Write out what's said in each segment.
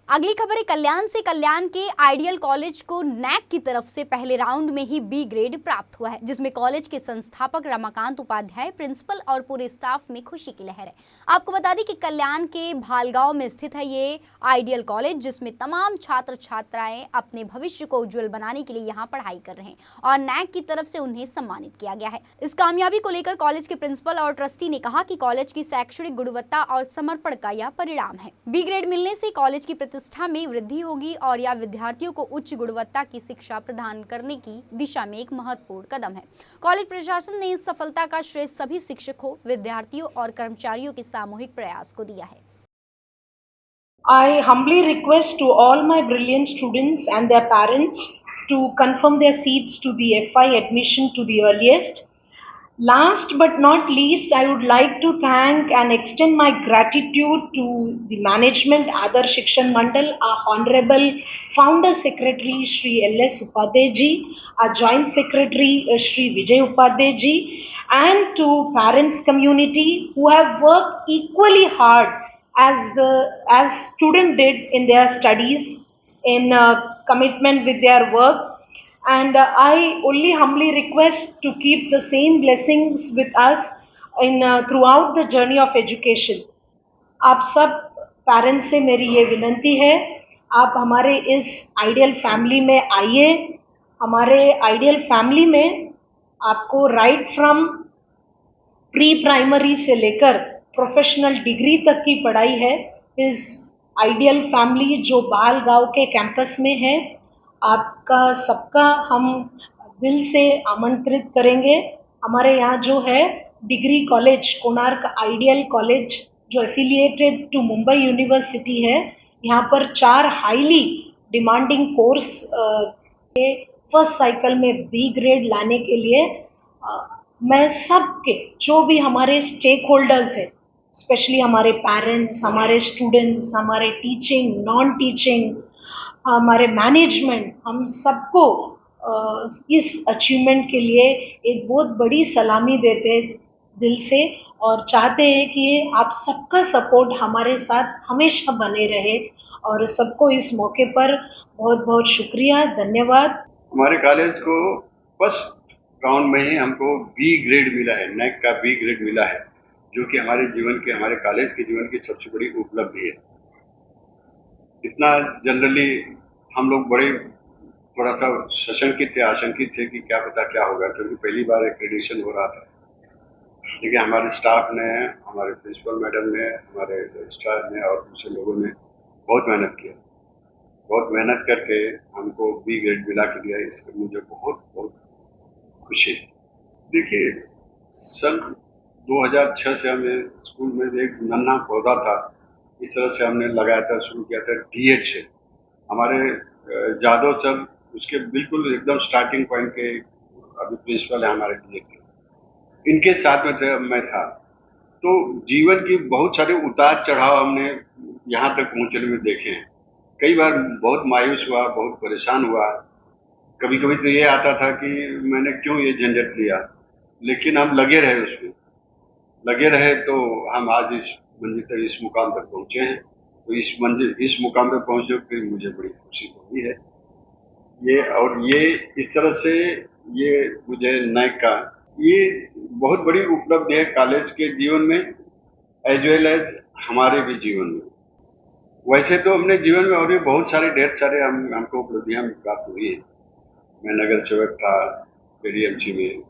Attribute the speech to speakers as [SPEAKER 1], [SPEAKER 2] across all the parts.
[SPEAKER 1] अगली खबर है कल्याण से। कल्याण के आइडियल कॉलेज को नैक की तरफ से पहले राउंड में ही बी ग्रेड प्राप्त हुआ है, जिसमें कॉलेज के संस्थापक रमाकांत उपाध्याय, प्रिंसिपल और पूरे स्टाफ में खुशी की लहर है। आपको बता दें कि कल्याण के भालगांव में स्थित है ये आइडियल कॉलेज, जिसमें तमाम छात्र छात्राएं अपने भविष्य को उज्जवल बनाने के लिए यहाँ पढ़ाई कर रहे हैं और नैक की तरफ से उन्हें सम्मानित किया गया है। इस कामयाबी को लेकर कॉलेज के प्रिंसिपल और ट्रस्टी ने कहा कि कॉलेज की शैक्षणिक गुणवत्ता और समर्पण का यह परिणाम है। बी ग्रेड मिलने से कॉलेज की प्रतिष्ठा में वृद्धि होगी और यह विद्यार्थियों को उच्च गुणवत्ता की शिक्षा प्रदान करने की दिशा में एक महत्वपूर्ण कदम है। कॉलेज प्रशासन ने इस सफलता का श्रेय सभी शिक्षकों, विद्यार्थियों और कर्मचारियों के सामूहिक प्रयास को दिया है।
[SPEAKER 2] I humbly request to all my brilliant students and their parents to confirm their seats to the FI admission to the earliest. Last but not least, I would like to thank and extend my gratitude to the management, Adarsh Shikshan Mandal, our Honorable Founder Secretary Shri L.S. Upadhyay ji, our Joint Secretary Shri Vijay Upadhyay ji, and to parents community who have worked equally hard as student did in their studies, in commitment with their work. And I only humbly request to keep the same blessings with us in throughout the journey of education. आप सब parents से मेरी ये विनती है, आप हमारे इस आइडियल फैमिली में आइए। हमारे आइडियल फैमिली में आपको राइट फ्रॉम प्री प्राइमरी से लेकर प्रोफेशनल डिग्री तक की पढ़ाई है। इस आइडियल फैमिली जो बालगांव के कैंपस में है, आपका सबका हम दिल से आमंत्रित करेंगे। हमारे यहाँ जो है degree college Konark ideal college जो एफिलिएटेड टू मुंबई यूनिवर्सिटी है, यहाँ पर 4 हाईली डिमांडिंग कोर्स के फर्स्ट साइकिल में बी ग्रेड लाने के लिए मैं सबके जो भी हमारे स्टेक होल्डर्स हैं, स्पेशली हमारे पेरेंट्स, हमारे स्टूडेंट्स, हमारे टीचिंग, नॉन टीचिंग, हमारे मैनेजमेंट, हम सबको इस अचीवमेंट के लिए एक बहुत बड़ी सलामी देते दिल से और चाहते हैं कि आप सबका सपोर्ट हमारे साथ हमेशा बने रहे। और सबको इस मौके पर बहुत बहुत शुक्रिया, धन्यवाद।
[SPEAKER 3] हमारे कॉलेज को फर्स्ट राउंड में ही हमको बी ग्रेड मिला है, नैक का बी ग्रेड मिला है, जो कि हमारे कॉलेज के जीवन की सबसे बड़ी उपलब्धि है। इतना जनरली हम लोग बड़े थोड़ा सा आशंकित थे कि क्या पता क्या होगा, क्योंकि पहली बार एक्रेडिटेशन हो रहा था। लेकिन हमारे स्टाफ ने, हमारे प्रिंसिपल मैडम ने, हमारे रजिस्ट्रार ने और दूसरे लोगों ने बहुत मेहनत किया। बहुत मेहनत करके हमको बी ग्रेड मिला के दिया, इसमें मुझे बहुत बहुत खुशी है। देखिए, सन 2006 से हमें स्कूल में एक नन्हा पौधा था, इस तरह से हमने लगाया था, शुरू किया था डीएड से। हमारे जादव सर उसके बिल्कुल एकदम स्टार्टिंग पॉइंट के अभी प्रिंसिपल है हमारे डीएड के, इनके साथ में मैं था। तो जीवन की बहुत सारे उतार चढ़ाव हमने यहाँ तक पहुँचने में देखे हैं। कई बार बहुत मायूस हुआ, बहुत परेशान हुआ। कभी कभी तो ये आता था कि मैंने क्यों ये झंझट लिया, लेकिन हम लगे रहे, उसमें लगे रहे तो हम आज इस मंजिल तक, इस मुकाम तक पहुंचे हैं। तो इस मुकाम तक पहुंचे फिर मुझे बड़ी खुशी हुई है। ये इस तरह से ये मुझे नैक का ये बहुत बड़ी उपलब्धि है कॉलेज के जीवन में, एज वेल एज हमारे भी जीवन में। वैसे तो अपने जीवन में और भी बहुत सारे ढेर सारे हमको उपलब्धियां प्राप्त हुई है। मैं नगर सेवक था एडीएमसी में,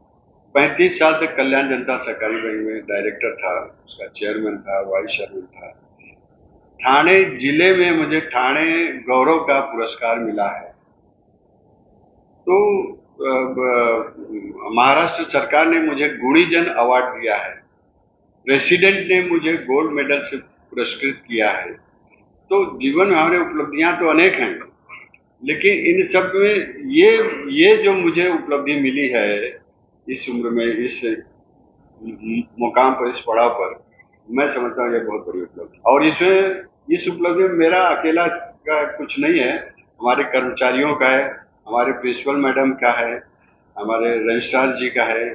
[SPEAKER 3] 35 साल तक कल्याण जनता सहकारी बैंक में डायरेक्टर था, उसका चेयरमैन था, वाइस चेयरमैन था। ठाणे जिले में मुझे ठाणे गौरव का पुरस्कार मिला है। तो महाराष्ट्र सरकार ने मुझे गुणीजन अवार्ड दिया है, प्रेसिडेंट ने मुझे गोल्ड मेडल से पुरस्कृत किया है। तो जीवन में हमारे उपलब्धियां तो अनेक हैं, लेकिन इन सब में ये जो मुझे उपलब्धि मिली है इस उम्र में, इस मुकाम पर, इस पड़ाव पर, मैं समझता हूँ ये बहुत बड़ी उपलब्धि। और इस उपलब्धि में मेरा अकेला का कुछ नहीं है, हमारे कर्मचारियों का है, हमारे प्रिंसिपल मैडम का है, हमारे रजिस्ट्रार जी का है,